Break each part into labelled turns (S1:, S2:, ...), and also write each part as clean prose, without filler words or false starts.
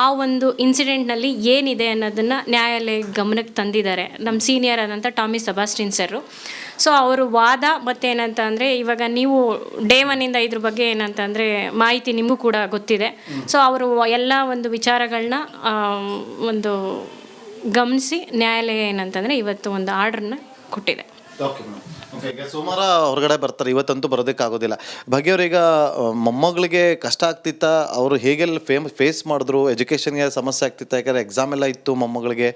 S1: ಆ ಒಂದು ಇನ್ಸಿಡೆಂಟ್ನಲ್ಲಿ ಏನಿದೆ ಅನ್ನೋದನ್ನು ನ್ಯಾಯಾಲಯ ಗಮನಕ್ಕೆ ತಂದಿದ್ದಾರೆ ನಮ್ಮ ಸೀನಿಯರ್ ಆದಂಥ ಟಾಮಿ ಸೆಬಾಸ್ಟಿನ್ ಸರು. ಸೊ ಅವರು ವಾದ ಮತ್ತೇನಂತ ಅಂದರೆ, ಇವಾಗ ನೀವು ಡೇ 1 ಇದ್ರ ಬಗ್ಗೆ ಏನಂತ ಅಂದರೆ ಮಾಹಿತಿ ನಿಮಗೂ ಕೂಡ ಗೊತ್ತಿದೆ. ಸೊ ಅವರು ಎಲ್ಲ ಒಂದು ವಿಚಾರಗಳನ್ನ ಒಂದು ಗಮನಿಸಿ ನ್ಯಾಯಾಲಯ ಏನಂತಂದರೆ ಇವತ್ತು ಒಂದು ಆರ್ಡ್ರನ್ನ ಕೊಟ್ಟಿದೆ.
S2: ಈಗ ಸೋಮವಾರ ಹೊರಗಡೆ ಬರ್ತಾರೆ, ಇವತ್ತಂತೂ ಬರೋದಕ್ಕಾಗೋದಿಲ್ಲ. ಭಾಗ್ಯವ್ರೀಗ ಮೊಮ್ಮಗಳಿಗೆ ಕಷ್ಟ ಆಗ್ತಿತ್ತ, ಅವರು ಹೇಗೆಲ್ಲ ಫೇಸ್ ಮಾಡಿದ್ರು, ಎಜುಕೇಷನ್ಗೆ ಸಮಸ್ಯೆ ಆಗ್ತಿತ್ತ, ಯಾಕಂದರೆ ಎಕ್ಸಾಮ್ ಎಲ್ಲ ಇತ್ತು ಮೊಮ್ಮಗಳಿಗೆ,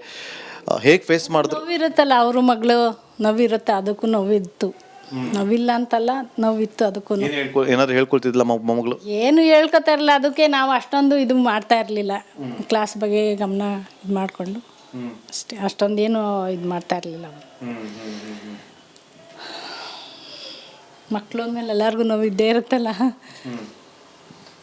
S2: ಹೇಗೆ ಫೇಸ್ ಮಾಡಿದ್ರು?
S3: ನೋವಿರುತ್ತಲ್ಲ, ಅವ್ರ ಮಗಳು ನೋವಿರುತ್ತೆ, ಅದಕ್ಕೂ ನೋವಿತ್ತು. ನೋವಿಲ್ಲ ಅಂತಲ್ಲ, ನೋವಿತ್ತು ಅದಕ್ಕೂ.
S2: ಏನಾದ್ರು ಹೇಳ್ಕೊಳ್ತಿದ್ಲ ಮೊಮ್ಮಗಳು?
S3: ಏನು ಹೇಳ್ಕೊತಾ ಇರಲಿಲ್ಲ, ಅದಕ್ಕೆ ನಾವು ಅಷ್ಟೊಂದು ಇದು ಮಾಡ್ತಾ ಇರಲಿಲ್ಲ. ಕ್ಲಾಸ್ ಬಗ್ಗೆ ಗಮನ ಇದು ಮಾಡಿಕೊಂಡು ಅಷ್ಟೇ, ಅಷ್ಟೊಂದೇನು ಇದು ಮಾಡ್ತಾ ಇರಲಿಲ್ಲ. ಮಕ್ಕಳು ಅಂದಮೇಲೆ ಎಲ್ಲರಿಗೂ ನೋವಿದ್ದೇ ಇರುತ್ತಲ್ಲ.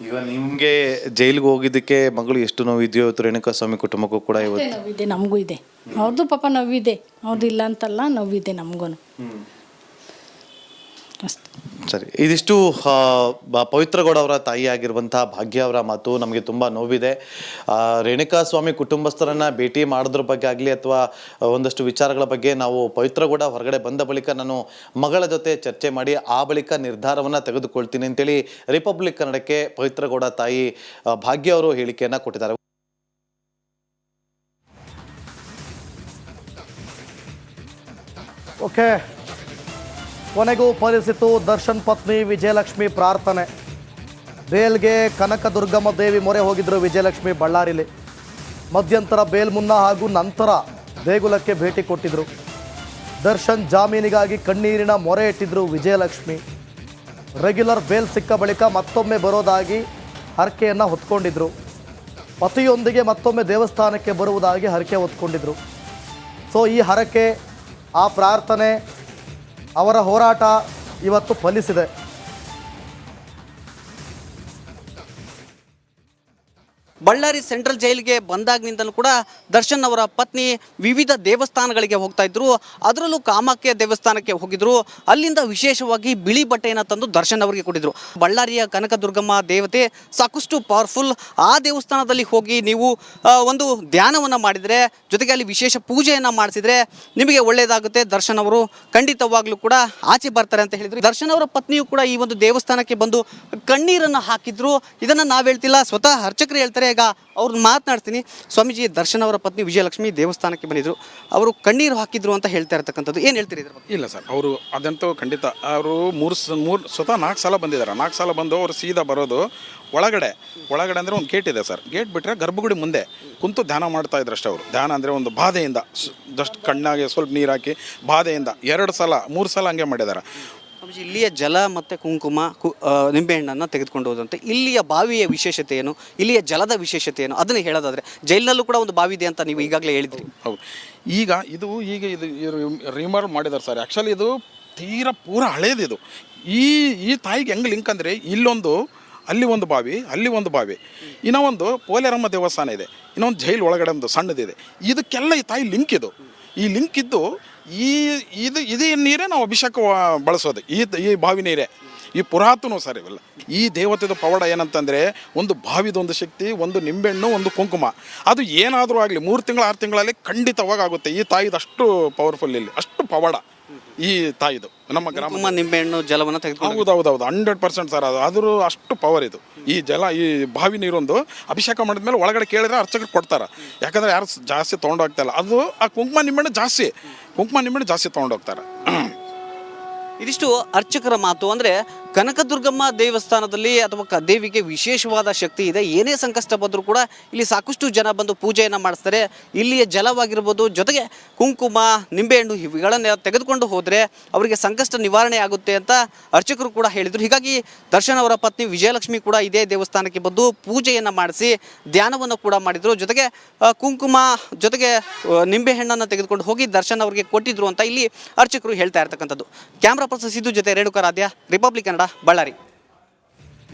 S2: ಈಗ ನಿಮಗೆ ಜೈಲಿಗೆ ಹೋಗಿದ್ದಕ್ಕೆ ಮಗಳು ಎಷ್ಟು ನೋವಿದೆಯೋ ಇವತ್ತು ರೇಣುಕಾಸ್ವಾಮಿ ಕುಟುಂಬಕ್ಕೂ ಕೂಡ ಇವತ್ತು
S3: ನೋವಿದೆ, ನಮಗೂ ಇದೆ. ಅವ್ರದ್ದು ಪಾಪ ನೋವಿದೆ, ಅವ್ರದ್ದು ಇಲ್ಲ ಅಂತಲ್ಲ, ನೋವಿದೆ ನಮಗೂ ಅಷ್ಟೇ.
S2: ಸರಿ, ಇದಿಷ್ಟು ಪವಿತ್ರಗೌಡ ಅವರ ತಾಯಿ ಆಗಿರುವಂತಹ ಭಾಗ್ಯ ಅವರ ಮಾತು. ನಮಗೆ ತುಂಬ ನೋವಿದೆ. ರೇಣುಕಾಸ್ವಾಮಿ ಕುಟುಂಬಸ್ಥರನ್ನ ಭೇಟಿ ಮಾಡೋದ್ರ ಬಗ್ಗೆ ಆಗಲಿ ಅಥವಾ ಒಂದಷ್ಟು ವಿಚಾರಗಳ ಬಗ್ಗೆ ನಾವು ಪವಿತ್ರಗೌಡ ಹೊರಗಡೆ ಬಂದ ಬಳಿಕ ನಾನು ಮಗಳ ಜೊತೆ ಚರ್ಚೆ ಮಾಡಿ ಆ ಬಳಿಕ ನಿರ್ಧಾರವನ್ನು ತೆಗೆದುಕೊಳ್ತೀನಿ ಅಂತೇಳಿ ರಿಪಬ್ಲಿಕ್ ಕನ್ನಡಕ್ಕೆ ಪವಿತ್ರಗೌಡ ತಾಯಿ ಭಾಗ್ಯ ಅವರು ಹೇಳಿಕೆಯನ್ನು ಕೊಟ್ಟಿದ್ದಾರೆ.
S4: ಓಕೆ, ಕೊನೆಗೂ ಫಲಿಸಿತು ದರ್ಶನ್ ಪತ್ನಿ ವಿಜಯಲಕ್ಷ್ಮಿ ಪ್ರಾರ್ಥನೆ. ಬೇಲ್ಗೆ ಕನಕದುರ್ಗಮ್ಮ ದೇವಿ ಮೊರೆ ಹೋಗಿದ್ರು ವಿಜಯಲಕ್ಷ್ಮಿ ಬಳ್ಳಾರಿಲಿ. ಮಧ್ಯಂತರ ಬೇಲ್ ಮುನ್ನ ಹಾಗೂ ನಂತರ ದೇಗುಲಕ್ಕೆ ಭೇಟಿ ಕೊಟ್ಟಿದ್ರು. ದರ್ಶನ್ ಜಾಮೀನಿಗಾಗಿ ಕಣ್ಣೀರಿನ ಮೊರೆ ಇಟ್ಟಿದ್ರು ವಿಜಯಲಕ್ಷ್ಮಿ. ರೆಗ್ಯುಲರ್ ಬೇಲ್ ಸಿಕ್ಕ ಬಳಿಕ ಮತ್ತೊಮ್ಮೆ ಬರೋದಾಗಿ ಹರಕೆಯನ್ನು ಹೊತ್ಕೊಂಡಿದ್ರು. ಪತಿಯೊಂದಿಗೆ ಮತ್ತೊಮ್ಮೆ ದೇವಸ್ಥಾನಕ್ಕೆ ಬರುವುದಾಗಿ ಹರಕೆ ಹೊತ್ಕೊಂಡಿದ್ರು. ಸೊ ಈ ಹರಕೆ, ಆ ಪ್ರಾರ್ಥನೆ, ಅವರ ಹೋರಾಟ ಇವತ್ತು ಫಲಿಸಿದೆ.
S5: ಬಳ್ಳಾರಿ ಸೆಂಟ್ರಲ್ ಜೈಲಿಗೆ ಬಂದಾಗಿನಿಂದಲೂ ಕೂಡ ದರ್ಶನ್ ಅವರ ಪತ್ನಿ ವಿವಿಧ ದೇವಸ್ಥಾನಗಳಿಗೆ ಹೋಗ್ತಾ ಇದ್ರು. ಅದರಲ್ಲೂ ಕಾಮಾಖ್ಯ ದೇವಸ್ಥಾನಕ್ಕೆ ಹೋಗಿದ್ರು. ಅಲ್ಲಿಂದ ವಿಶೇಷವಾಗಿ ಬಿಳಿ ಬಟ್ಟೆಯನ್ನು ತಂದು ದರ್ಶನ್ ಅವರಿಗೆ ಕೊಟ್ಟಿದ್ರು. ಬಳ್ಳಾರಿಯ ಕನಕದುರ್ಗಮ್ಮ ದೇವತೆ ಸಾಕಷ್ಟು ಪವರ್ಫುಲ್. ಆ ದೇವಸ್ಥಾನದಲ್ಲಿ ಹೋಗಿ ನೀವು ಒಂದು ಧ್ಯಾನವನ್ನು ಮಾಡಿದರೆ, ಜೊತೆಗೆ ಅಲ್ಲಿ ವಿಶೇಷ ಪೂಜೆಯನ್ನು ಮಾಡಿಸಿದರೆ ನಿಮಗೆ ಒಳ್ಳೆಯದಾಗುತ್ತೆ. ದರ್ಶನ್ ಅವರು ಖಂಡಿತವಾಗ್ಲೂ ಕೂಡ ಆಚೆ ಬರ್ತಾರೆ ಅಂತ ಹೇಳಿದ್ರು. ದರ್ಶನ್ ಅವರ ಪತ್ನಿಯು ಕೂಡ ಈ ಒಂದು ದೇವಸ್ಥಾನಕ್ಕೆ ಬಂದು ಕಣ್ಣೀರನ್ನು ಹಾಕಿದ್ರು. ಇದನ್ನು ನಾವು ಹೇಳ್ತಿಲ್ಲ, ಸ್ವತಃ ಅರ್ಚಕರು ಹೇಳ್ತಾರೆ. ಈಗ ಅವ್ರನ್ನ ಮಾತನಾಡ್ತೀನಿ. ಸ್ವಾಮೀಜಿ, ದರ್ಶನ್ ಅವರ ಪತ್ನಿ ವಿಜಯಲಕ್ಷ್ಮಿ ದೇವಸ್ಥಾನಕ್ಕೆ ಬಂದಿದ್ರು, ಅವರು ಕಣ್ಣೀರು ಹಾಕಿದ್ರು ಅಂತ ಹೇಳ್ತಾ ಇರ್ತಕ್ಕಂಥದ್ದು, ಏನು ಹೇಳ್ತೀರಿ ಇದ್ರ ಬಗ್ಗೆ?
S6: ಇಲ್ಲ ಸರ್, ಅವರು ಅದಂತೂ ಖಂಡಿತ. ಅವರು ಸ್ವತಃ 4 ಸಲ ಬಂದಿದ್ದಾರೆ. 4 ಸಲ ಬಂದು ಅವರು ಸೀದಾ ಬರೋದು ಒಳಗಡೆ ಅಂದರೆ ಒಂದು ಗೇಟ್ ಇದೆ ಸರ್. ಗೇಟ್ ಬಿಟ್ಟರೆ ಗರ್ಭಗುಡಿ ಮುಂದೆ ಕುಂತು ಧ್ಯಾನ ಮಾಡ್ತಾ ಇದ್ರು ಅಷ್ಟೇ. ಅವರು ಧ್ಯಾನ ಅಂದರೆ ಒಂದು ಬಾಧೆಯಿಂದ ಜಸ್ಟ್ ಕಣ್ಣಾಗೆ ಸ್ವಲ್ಪ ನೀರು ಹಾಕಿ ಬಾಧೆಯಿಂದ 2 ಸಲ 3 ಸಲ ಹಂಗೆ ಮಾಡಿದ್ದಾರೆ.
S5: ಇಲ್ಲಿಯ ಜಲ ಮತ್ತು ಕುಂಕುಮ ನಿಂಬೆಹಣ್ಣನ್ನು ತೆಗೆದುಕೊಂಡು ಹೋದಂತೆ ಇಲ್ಲಿಯ ಬಾವಿಯ ವಿಶೇಷತೆ ಏನು, ಇಲ್ಲಿಯ ಜಲದ ವಿಶೇಷತೆ ಏನು, ಅದನ್ನು ಹೇಳೋದಾದರೆ ಜೈಲಿನಲ್ಲೂ ಕೂಡ ಒಂದು ಬಾವಿ ಇದೆ ಅಂತ ನೀವು ಈಗಾಗಲೇ ಹೇಳಿದ್ರಿ.
S6: ಹೌದು, ಈಗ ಇದು ರಿಮಾರ್ಕ್ ಮಾಡಿದ್ದಾರೆ ಸರ್. ಆ್ಯಕ್ಚುಲಿ ಇದು ತೀರಾ ಪೂರ ಹಳೇದಿದು. ಈ ತಾಯಿಗೆ ಹೆಂಗೆ ಲಿಂಕ್ ಅಂದರೆ, ಇಲ್ಲೊಂದು, ಅಲ್ಲಿ ಒಂದು ಬಾವಿ, ಅಲ್ಲಿ ಒಂದು ಬಾವಿ, ಇನ್ನೂ ಒಂದು ಪೋಲೇರಮ್ಮ ದೇವಸ್ಥಾನ ಇದೆ, ಇನ್ನೊಂದು ಜೈಲು ಒಳಗಡೆ ಒಂದು ಸಣ್ಣದಿದೆ. ಇದಕ್ಕೆಲ್ಲ ಈ ತಾಯಿ ಲಿಂಕ್ ಇದು. ಈ ಲಿಂಕ್ ಇದ್ದು ಇದೇ ನೀರೇ ನಾವು ಅಭಿಷೇಕ ಬಳಸೋದು, ಈ ಬಾವಿ ನೀರೇ. ಈ ಪುರಾತನ ಸರ್ ಇವೆಲ್ಲ. ಈ ದೇವತೆದು ಪವಾಡ ಏನಂತಂದರೆ, ಒಂದು ಬಾವಿದೊಂದು ಶಕ್ತಿ, ಒಂದು ನಿಂಬೆಹಣ್ಣು, ಒಂದು ಕುಂಕುಮ. ಅದು ಏನಾದರೂ ಆಗಲಿ 3 ತಿಂಗಳು 6 ತಿಂಗಳಲ್ಲಿ ಖಂಡಿತವಾಗಿ ಆಗುತ್ತೆ. ಈ ತಾಯಿದು ಅಷ್ಟು ಪವರ್ಫುಲ್, ಇಲ್ಲಿ ಅಷ್ಟು ಪವಾಡ ಈ ತಾಯಿದು. ನಮ್ಮ ಗ್ರಾಮ
S5: ನಿಂಬೆಹಣ್ಣು ಜಲವನ್ನು ತೆಗೆದುಕೊಂಡು,
S6: ಹೌದು 100% ಸರ್. ಅದ್ರ ಅಷ್ಟು ಪವರ್ ಇದು. ಈ ಜಲ, ಈ ಬಾವಿ ನೀರೊಂದು ಅಭಿಷೇಕ ಮಾಡಿದ್ಮೇಲೆ ಒಳಗಡೆ ಕೇಳಿದ್ರೆ ಅರ್ಚಕರು ಕೊಡ್ತಾರೆ. ಯಾಕಂದರೆ ಯಾರು ಜಾಸ್ತಿ ತೊಗೊಂಡೋಗ್ತಾಯಿಲ್ಲ. ಅದು ಆ ಕುಂಕುಮ ನಿಂಬೆಹಣ್ಣು ಜಾಸ್ತಿ ತೊಗೊಂಡೋಗ್ತಾರೆ.
S5: ಇದಿಷ್ಟು ಅರ್ಚಕರ ಮಾತು. ಅಂದರೆ ಕನಕದುರ್ಗಮ್ಮ ದೇವಸ್ಥಾನದಲ್ಲಿ ಅಥವಾ ದೇವಿಗೆ ವಿಶೇಷವಾದ ಶಕ್ತಿ ಇದೆ. ಏನೇ ಸಂಕಷ್ಟ ಬಂದರೂ ಕೂಡ ಇಲ್ಲಿ ಸಾಕಷ್ಟು ಜನ ಬಂದು ಪೂಜೆಯನ್ನು ಮಾಡಿಸ್ತಾರೆ. ಇಲ್ಲಿಯ ಜಲವಾಗಿರ್ಬೋದು, ಜೊತೆಗೆ ಕುಂಕುಮ, ನಿಂಬೆಹಣ್ಣು ಇವುಗಳನ್ನು ತೆಗೆದುಕೊಂಡು ಹೋದರೆ ಅವರಿಗೆ ಸಂಕಷ್ಟ ನಿವಾರಣೆ ಆಗುತ್ತೆ ಅಂತ ಅರ್ಚಕರು ಕೂಡ ಹೇಳಿದರು. ಹೀಗಾಗಿ ದರ್ಶನ್ ಅವರ ಪತ್ನಿ ವಿಜಯಲಕ್ಷ್ಮಿ ಕೂಡ ಇದೇ ದೇವಸ್ಥಾನಕ್ಕೆ ಬಂದು ಪೂಜೆಯನ್ನು ಮಾಡಿಸಿ ಧ್ಯಾನವನ್ನು ಕೂಡ ಮಾಡಿದರು. ಜೊತೆಗೆ ಕುಂಕುಮ ಜೊತೆಗೆ ನಿಂಬೆಹಣ್ಣನ್ನು ತೆಗೆದುಕೊಂಡು ಹೋಗಿ ದರ್ಶನ್ ಅವರಿಗೆ ಕೊಟ್ಟಿದ್ರು ಅಂತ ಇಲ್ಲಿ ಅರ್ಚಕರು ಹೇಳ್ತಾ ಇರ್ತಕ್ಕಂಥದ್ದು. ಕ್ಯಾಮ್ರಾ ಪರ್ಸನ್ ಸಿದ್ದು ಜೊತೆ ರೇಣುಕಾರಾಧ್ಯ, ರಿಪಬ್ಲಿಕ್ ಕನ್ನಡ, ಬಳ್ಳಾರಿ.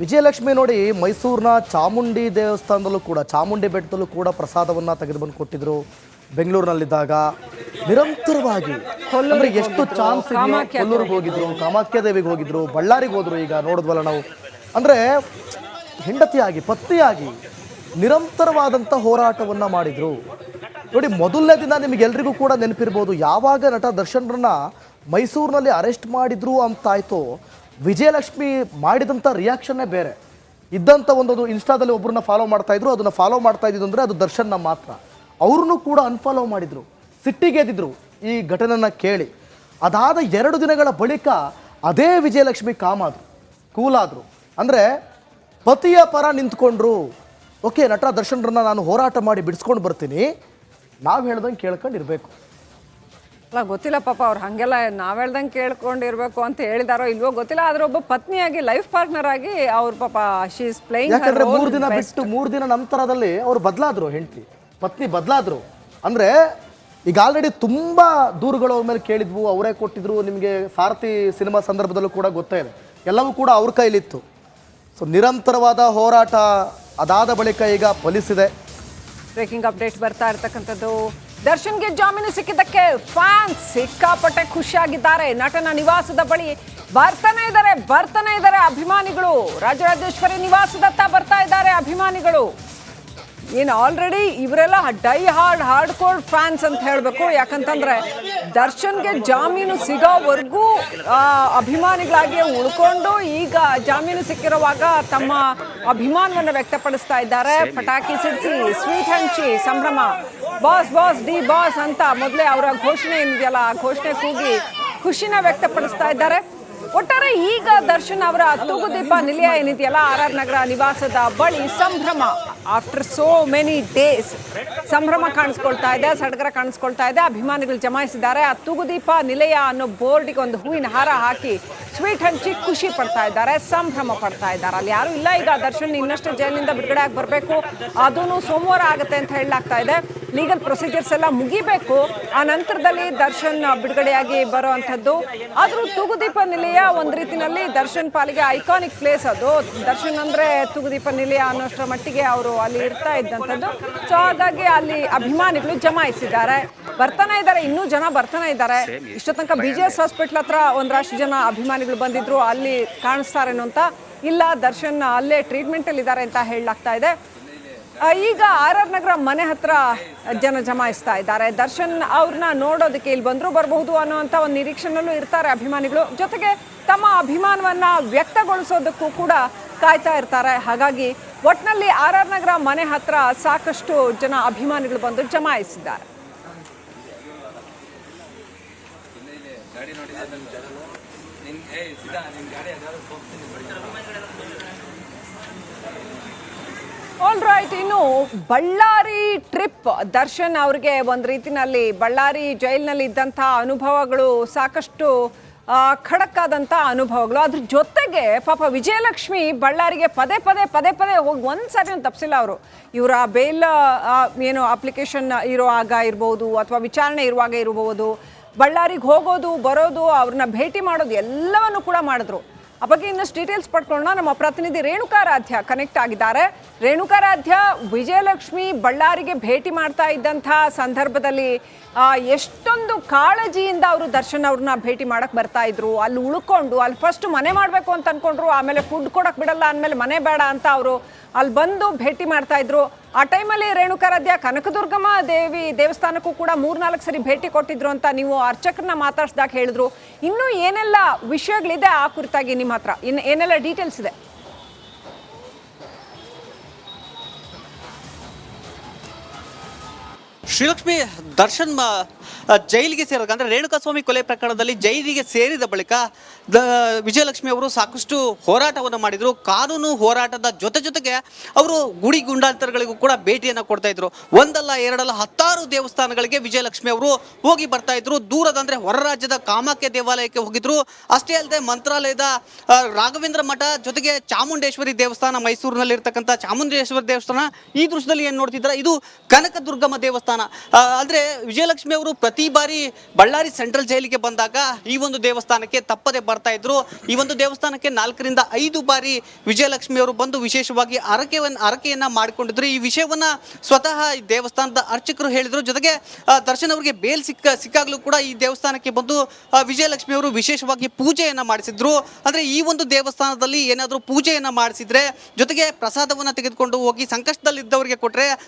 S4: ವಿಜಯಲಕ್ಷ್ಮಿ ನೋಡಿ, ಮೈಸೂರಿನ ಚಾಮುಂಡಿ ದೇವಸ್ಥಾನದಲ್ಲೂ ಕೂಡ, ಚಾಮುಂಡಿ ಬೆಟ್ಟದಲ್ಲೂ ಕೂಡ ಪ್ರಸಾದವನ್ನು ತೆಗೆದುಬಂದು ಕೊಟ್ಟಿದ್ರು. ಬೆಂಗಳೂರಿನಲ್ಲಿದ್ದಾಗ ನಿರಂತರವಾಗಿ ಅಂದ್ರೆ ಎಷ್ಟು ಚಾನ್ಸ್ ಇದೆಯೋ, ಕೊಲ್ಲೂರಿಗೆ ಹೋಗಿದ್ರು, ಕಾಮಾಖ್ಯ ದೇವಿಗೆ ಹೋಗಿದ್ರು, ಬಳ್ಳಾರಿಗೆ ಹೋದ್ರು. ಈಗ ನೋಡಿದ್ವಲ್ಲ ನಾವು, ಅಂದರೆ ಹೆಂಡತಿಯಾಗಿ, ಪತ್ನಿಯಾಗಿ ನಿರಂತರವಾದಂಥ ಹೋರಾಟವನ್ನು ಮಾಡಿದರು. ನೋಡಿ, ಮೊದಲನೇ ದಿನ ನಿಮಗೆಲ್ರಿಗೂ ಕೂಡ ನೆನಪಿರ್ಬೋದು, ಯಾವಾಗ ನಟ ದರ್ಶನ್ರನ್ನ ಮೈಸೂರಿನಲ್ಲಿ ಅರೆಸ್ಟ್ ಮಾಡಿದ್ರು ಅಂತಾಯ್ತು, ವಿಜಯಲಕ್ಷ್ಮಿ ಮಾಡಿದಂಥ ರಿಯಾಕ್ಷನ್ನೇ ಬೇರೆ. ಇದ್ದಂಥ ಒಂದು ಇನ್ಸ್ಟಾದಲ್ಲಿ ಒಬ್ಬರನ್ನ ಫಾಲೋ ಮಾಡ್ತಾ ಇದ್ರು, ಅದನ್ನು ಫಾಲೋ ಮಾಡ್ತಾ ಇದ್ದಿದ್ದು ಅಂದರೆ ಅದು ದರ್ಶನ್ನ ಮಾತ್ರ. ಅವ್ರನ್ನೂ ಕೂಡ ಅನ್ಫಾಲೋ ಮಾಡಿದರು, ಸಿಟ್ಟಿಗೆದ್ದಿದ್ರು ಈ ಘಟನೆನ ಕೇಳಿ. ಅದಾದ 2 ದಿನಗಳ ಬಳಿಕ ಅದೇ ವಿಜಯಲಕ್ಷ್ಮಿ ಕಾಮಾದರು, ಕೂಲಾದರು. ಅಂದರೆ ಪತಿಯ ಪರ ನಿಂತ್ಕೊಂಡ್ರು. ಓಕೆ, ನಟ ದರ್ಶನ್ರನ್ನ ನಾನು ಹೋರಾಟ ಮಾಡಿ ಬಿಡಿಸ್ಕೊಂಡು ಬರ್ತೀನಿ, ನಾವು ಹೇಳ್ದಂಗೆ ಕೇಳ್ಕೊಂಡಿರ್ಬೇಕು.
S7: ಅಲ್ಲ ಗೊತ್ತಿಲ್ಲ ಪಾಪ ಅವ್ರು ಹಾಗೆಲ್ಲ ನಾವು ಹೇಳ್ದಂಗೆ ಕೇಳ್ಕೊಂಡಿರ್ಬೇಕು ಅಂತ ಹೇಳಿದಾರೋ ಇಲ್ವೋ ಗೊತ್ತಿಲ್ಲ. ಆದ್ರೆ ಒಬ್ಬ ಪತ್ನಿಯಾಗಿ ಲೈಫ್ ಪಾರ್ಟ್ನರ್ ಆಗಿ ಅವ್ರ ಪಾಪ ಶಿ ಇಸ್ ಪ್ಲೇಯಿಂಗ್.
S4: ಯಾಕಂದ್ರೆ 3 ದಿನ ಬಿಟ್ಟು 3 ದಿನ ನಂತರದಲ್ಲಿ ಅವ್ರು ಬದಲಾದ್ರು, ಹೆಂಡತಿ ಪತ್ನಿ ಬದಲಾದ್ರು. ಅಂದರೆ ಈಗ ಆಲ್ರೆಡಿ ತುಂಬ ದೂರುಗಳು ಅವ್ರ ಮೇಲೆ ಕೇಳಿದ್ವು, ಅವರೇ ಕೊಟ್ಟಿದ್ರು. ನಿಮಗೆ ಸಾರಥಿ ಸಿನಿಮಾ ಸಂದರ್ಭದಲ್ಲೂ ಕೂಡ ಗೊತ್ತೇ ಇದೆ, ಎಲ್ಲವೂ ಕೂಡ ಅವ್ರ ಕೈಲಿತ್ತು. ಸೊ ನಿರಂತರವಾದ ಹೋರಾಟ ಅದಾದ ಬಳಿಕ ಈಗ ಫಲಿಸಿದೆ.
S7: ಬ್ರೇಕಿಂಗ್ ಅಪ್ಡೇಟ್ ಬರ್ತಾ ಇರ್ತಕ್ಕಂಥದ್ದು. ದರ್ಶನ್ಗೆ ಜಾಮೀನು ಸಿಕ್ಕಿದ್ದಕ್ಕೆ ಫ್ಯಾನ್ಸ್ ಸಿಕ್ಕಾಪಟ್ಟೆ ಖುಷಿಯಾಗಿದ್ದಾರೆ. ನಟನ ನಿವಾಸದ ಬಳಿ ಬರ್ತಾನೆ ಇದ್ದಾರೆ ಅಭಿಮಾನಿಗಳು. ರಾಜರಾಜೇಶ್ವರಿ ನಿವಾಸದತ್ತ ಬರ್ತಾ ಇದ್ದಾರೆ ಅಭಿಮಾನಿಗಳು. ಏನು ಆಲ್ರೆಡಿ ಇವರೆಲ್ಲ ಹಾರ್ಡ್ ಕೋರ್ ಫ್ಯಾನ್ಸ್ ಅಂತ ಹೇಳಬೇಕು. ಯಾಕಂತಂದ್ರೆ ದರ್ಶನ್ಗೆ ಜಾಮೀನು ಸಿಗೋವರೆಗೂ ಅಭಿಮಾನಿಗಳಾಗಿ ಉಳ್ಕೊಂಡು ಈಗ ಜಾಮೀನು ಸಿಕ್ಕಿರುವಾಗ ತಮ್ಮ ಅಭಿಮಾನವನ್ನು ವ್ಯಕ್ತಪಡಿಸ್ತಾ ಇದ್ದಾರೆ. ಪಟಾಕಿ ಸಿಡಿಸಿ, ಸ್ವೀಟ್ ಹಂಚಿ, ಸಂಭ್ರಮ. ಬಾಸ್ ಡಿ ಬಾಸ್ ಅಂತ ಮೊದಲೇ ಅವರ ಘೋಷಣೆ ಏನಿದೆಯಲ್ಲ, ಆ ಘೋಷಣೆ ಕೂಗಿ ಖುಷಿನ ವ್ಯಕ್ತಪಡಿಸ್ತಾ ಇದ್ದಾರೆ. ಒಟ್ಟಾರೆ ಈಗ ದರ್ಶನ್ ಅವರ ತೂಗುದೀಪ ನಿಲಯ ಏನಿದೆಯಲ್ಲ, RR ನಗರ ನಿವಾಸದ ಬಳಿ ಸಂಭ್ರಮ. ಆಫ್ಟರ್ ಸೋ ಮೆನಿ ಡೇಸ್ ಸಂಭ್ರಮ ಕಾಣಿಸ್ಕೊಳ್ತಾ ಇದೆ, ಸಡಗರ ಕಾಣಿಸ್ಕೊಳ್ತಾ ಇದೆ. ಅಭಿಮಾನಿಗಳು ಜಮಾಯಿಸಿದ್ದಾರೆ. ಆ ತೂಗುದೀಪ ನಿಲಯ ಅನ್ನೋ ಬೋರ್ಡಿಗೆ ಒಂದು ಹೂವಿನ ಹಾರ ಹಾಕಿ ಸ್ವೀಟ್ ಹಂಚಿ ಖುಷಿ ಪಡ್ತಾ ಇದ್ದಾರೆ, ಸಂಭ್ರಮ ಪಡ್ತಾ ಇದ್ದಾರೆ. ಅಲ್ಲಿ ಯಾರು ಇಲ್ಲ. ಈಗ ದರ್ಶನ್ ಇನ್ನಷ್ಟು ಜೈಲಿನಿಂದ ಬಿಡುಗಡೆ ಆಗಿ ಬರಬೇಕು. ಅದೂ ಸೋಮವಾರ ಆಗುತ್ತೆ ಅಂತ ಹೇಳಲಾಗ್ತಾ ಇದೆ. ಲೀಗಲ್ ಪ್ರೊಸೀಜರ್ಸ್ ಎಲ್ಲ ಮುಗಿಬೇಕು. ಆ ನಂತರದಲ್ಲಿ ದರ್ಶನ್ ಬಿಡುಗಡೆಯಾಗಿ ಬರೋ ಅಂಥದ್ದು. ಆದರೂ ತೂಗುದೀಪ ನಿಲಯ ಒಂದು ರೀತಿಯಲ್ಲಿ ದರ್ಶನ್ ಪಾಲಿಗೆ ಐಕಾನಿಕ್ ಪ್ಲೇಸ್. ಅದು ದರ್ಶನ್ ಅಂದರೆ ತೂಗುದೀಪ ನಿಲಯ ಅನ್ನೋಷ್ಟರ ಮಟ್ಟಿಗೆ ಅವರು ಅಲ್ಲಿ ಇರ್ತಾ ಇದ್ದಂಥದ್ದು. ಸೊ ಹಾಗಾಗಿ ಅಲ್ಲಿ ಅಭಿಮಾನಿಗಳು ಜಮಾಯಿಸಿದ್ದಾರೆ, ಬರ್ತಾನೆ ಇದ್ದಾರೆ. ಇನ್ನೂ ಜನ ಬರ್ತಾನೆ ಇದ್ದಾರೆ. ಇಷ್ಟೋ ತನಕ BJS ಹಾಸ್ಪಿಟ್ಲ್ ಹತ್ರ ಒಂದಷ್ಟು ಜನ ಅಭಿಮಾನಿಗಳು ಬಂದಿದ್ರು, ಅಲ್ಲಿ ಕಾಣಿಸ್ತಾರೇನೋ ಅಂತ. ಇಲ್ಲ, ದರ್ಶನ್ ಅಲ್ಲೇ ಟ್ರೀಟ್ಮೆಂಟಲ್ಲಿ ಇದ್ದಾರೆ ಅಂತ ಹೇಳಲಾಗ್ತಾ ಇದೆ. ಈಗ RR ನಗರ ಮನೆ ಹತ್ರ ಜನ ಜಮಾಯಿಸ್ತಾ ಇದ್ದಾರೆ. ದರ್ಶನ್ ಅವ್ರನ್ನ ನೋಡೋದಕ್ಕೆ ಇಲ್ಲಿ ಬರಬಹುದು ಅನ್ನೋಂಥ ಒಂದು ನಿರೀಕ್ಷೆನಲ್ಲೂ ಇರ್ತಾರೆ ಅಭಿಮಾನಿಗಳು. ಜೊತೆಗೆ ತಮ್ಮ ಅಭಿಮಾನವನ್ನ ವ್ಯಕ್ತಗೊಳಿಸೋದಕ್ಕೂ ಕೂಡ ಕಾಯ್ತಾ ಇರ್ತಾರೆ. ಹಾಗಾಗಿ ಒಟ್ಟಿನಲ್ಲಿ RR ನಗರ ಮನೆ ಹತ್ರ ಸಾಕಷ್ಟು ಜನ ಅಭಿಮಾನಿಗಳು ಬಂದು ಜಮಾಯಿಸಿದ್ದಾರೆ. ಆಲ್ ರೈಟ್, ಇನ್ನು ಬಳ್ಳಾರಿ ಟ್ರಿಪ್. ದರ್ಶನ್ ಅವ್ರಿಗೆ ಒಂದು ರೀತಿನಲ್ಲಿ ಬಳ್ಳಾರಿ ಜೈಲಿನಲ್ಲಿ ಇದ್ದಂಥ ಅನುಭವಗಳು ಸಾಕಷ್ಟು ಖಡಕ್ ಆದಂಥ ಅನುಭವಗಳು. ಅದ್ರ ಜೊತೆಗೆ ಪಾಪ ವಿಜಯಲಕ್ಷ್ಮಿ ಬಳ್ಳಾರಿಗೆ ಪದೇ ಪದೇ ಹೋಗಿ ಒಂದ್ಸರಿ ತಪ್ಪಿಸಿಲ್ಲ ಅವರು. ಇವರ ಬೇಲ್ ಏನು ಅಪ್ಲಿಕೇಶನ್ ಇರುವಾಗ ಇರ್ಬೋದು, ಅಥವಾ ವಿಚಾರಣೆ ಇರುವಾಗ ಇರಬಹುದು, ಬಳ್ಳಾರಿಗೆ ಹೋಗೋದು ಬರೋದು, ಅವ್ರನ್ನ ಭೇಟಿ ಮಾಡೋದು ಎಲ್ಲವನ್ನು ಕೂಡ ಮಾಡಿದ್ರು. ಆ ಬಗ್ಗೆ ಇನ್ನಷ್ಟು ಡೀಟೇಲ್ಸ್ ಪಡ್ಕೊಳ್ಳೋಣ. ನಮ್ಮ ಪ್ರತಿನಿಧಿ ರೇಣುಕಾರಾಧ್ಯ ಕನೆಕ್ಟ್ ಆಗಿದ್ದಾರೆ. ರೇಣುಕಾರಾಧ್ಯ, ವಿಜಯಲಕ್ಷ್ಮಿ ಬಳ್ಳಾರಿಗೆ ಭೇಟಿ ಮಾಡ್ತಾ ಇದ್ದಂಥ ಸಂದರ್ಭದಲ್ಲಿ ಎಷ್ಟೊಂದು ಕಾಳಜಿಯಿಂದ ಅವರು ದರ್ಶನ್ ಅವ್ರನ್ನ ಭೇಟಿ ಮಾಡಕ್ಕೆ ಬರ್ತಾ ಇದ್ರು. ಅಲ್ಲಿ ಉಳ್ಕೊಂಡು ಅಲ್ಲಿ ಫಸ್ಟ್ ಮನೆ ಮಾಡಬೇಕು ಅಂತ ಅನ್ಕೊಂಡ್ರು, ಆಮೇಲೆ ಫುಡ್ ಕೊಡಕ್ಕೆ ಬಿಡಲ್ಲ ಅಂದಮೇಲೆ ಮನೆ ಬೇಡ ಅಂತ ಅವರು ಅಲ್ಲಿ ಬಂದು ಭೇಟಿ ಮಾಡ್ತಾ ಇದ್ರು. ಆ ಟೈಮಲ್ಲಿ ರೇಣುಕಾರಾಧ್ಯ ಕನಕದುರ್ಗಮ್ಮ ದೇವಿ ದೇವಸ್ಥಾನಕ್ಕೂ ಕೂಡ 3-4 ಸರಿ ಭೇಟಿ ಕೊಟ್ಟಿದ್ರು ಅಂತ ನೀವು ಅರ್ಚಕರನ್ನ ಮಾತಾಡ್ಸಿದಾಗ ಹೇಳಿದ್ರು. ಇನ್ನೂ ಏನೆಲ್ಲ ವಿಷಯಗಳಿದೆ ಆ ಕುರಿತಾಗಿ ನಿಮ್ಮ ಹತ್ರ ಏನೆಲ್ಲ ಡೀಟೇಲ್ಸ್ ಇದೆ?
S5: ಶ್ರೀಲಕ್ಷ್ಮಿ, ದರ್ಶನ್ ಜೈಲಿಗೆ ಸೇರಿದಾಗ ಅಂದರೆ ರೇಣುಕಾಸ್ವಾಮಿ ಕೊಲೆ ಪ್ರಕರಣದಲ್ಲಿ ಜೈಲಿಗೆ ಸೇರಿದ ಬಳಿಕ ವಿಜಯಲಕ್ಷ್ಮಿ ಅವರು ಸಾಕಷ್ಟು ಹೋರಾಟವನ್ನು ಮಾಡಿದರು. ಕಾನೂನು ಹೋರಾಟದ ಜೊತೆಗೆ ಅವರು ಗುಡಿ ಗುಂಡಾಂತರಗಳಿಗೂ ಕೂಡ ಭೇಟಿಯನ್ನು ಕೊಡ್ತಾ ಇದ್ರು. ಒಂದಲ್ಲ ಎರಡಲ್ಲ 10 ದೇವಸ್ಥಾನಗಳಿಗೆ ವಿಜಯಲಕ್ಷ್ಮಿ ಅವರು ಹೋಗಿ ಬರ್ತಾ ಇದ್ರು. ದೂರದ ಅಂದರೆ ಹೊರ ರಾಜ್ಯದ ಕಾಮಾಖ್ಯ ದೇವಾಲಯಕ್ಕೆ ಹೋಗಿದ್ರು. ಅಷ್ಟೇ ಅಲ್ಲದೆ ಮಂತ್ರಾಲಯದ ರಾಘವೇಂದ್ರ ಮಠ, ಜೊತೆಗೆ ಚಾಮುಂಡೇಶ್ವರಿ ದೇವಸ್ಥಾನ, ಮೈಸೂರಿನಲ್ಲಿ ಇರ್ತಕ್ಕಂಥ ಚಾಮುಂಡೇಶ್ವರಿ ದೇವಸ್ಥಾನ. ಈ ದೃಶ್ಯದಲ್ಲಿ ಏನು ನೋಡ್ತಿದ್ದಾರೆ, ಇದು ಕನಕದುರ್ಗಮ್ಮ ದೇವಸ್ಥಾನ. ದೇವಸ್ಥಾನ. ಅಂದರೆ ವಿಜಯಲಕ್ಷ್ಮಿ ಅವರು ಪ್ರತಿ ಬಾರಿ ಬಳ್ಳಾರಿ ಸೆಂಟ್ರಲ್ ಜೈಲಿಗೆ ಬಂದಾಗ ಈ ಒಂದು ದೇವಸ್ಥಾನಕ್ಕೆ ತಪ್ಪದೆ ಬರ್ತಾ ಇದ್ರು. ಈ ಒಂದು ದೇವಸ್ಥಾನಕ್ಕೆ 4 ರಿಂದ 5 ಬಾರಿ ವಿಜಯಲಕ್ಷ್ಮಿ ಅವರು ಬಂದು ವಿಶೇಷವಾಗಿ ಹರಕೆಯನ್ನ ಮಾಡಿಕೊಂಡಿದ್ರು. ಈ ವಿಷಯವನ್ನ ಸ್ವತಃ ಈ ದೇವಸ್ಥಾನದ ಅರ್ಚಕರು ಹೇಳಿದ್ರು. ಜೊತೆಗೆ ದರ್ಶನ್ ಅವರಿಗೆ ಬೇಲ್ ಸಿಕ್ಕಾಗಲೂ ಕೂಡ ಈ ದೇವಸ್ಥಾನಕ್ಕೆ ಬಂದು ವಿಜಯಲಕ್ಷ್ಮಿ ಅವರು ವಿಶೇಷವಾಗಿ ಪೂಜೆಯನ್ನ ಮಾಡಿಸಿದ್ರು. ಅಂದ್ರೆ ಈ ಒಂದು ದೇವಸ್ಥಾನದಲ್ಲಿ ಏನಾದರೂ ಪೂಜೆಯನ್ನ ಮಾಡಿಸಿದ್ರೆ, ಜೊತೆಗೆ ಪ್ರಸಾದವನ್ನ ತೆಗೆದುಕೊಂಡು ಹೋಗಿ ಸಂಕಷ್ಟದಲ್ಲಿದ್ದವರಿಗೆ ಕೊಟ್ರೆ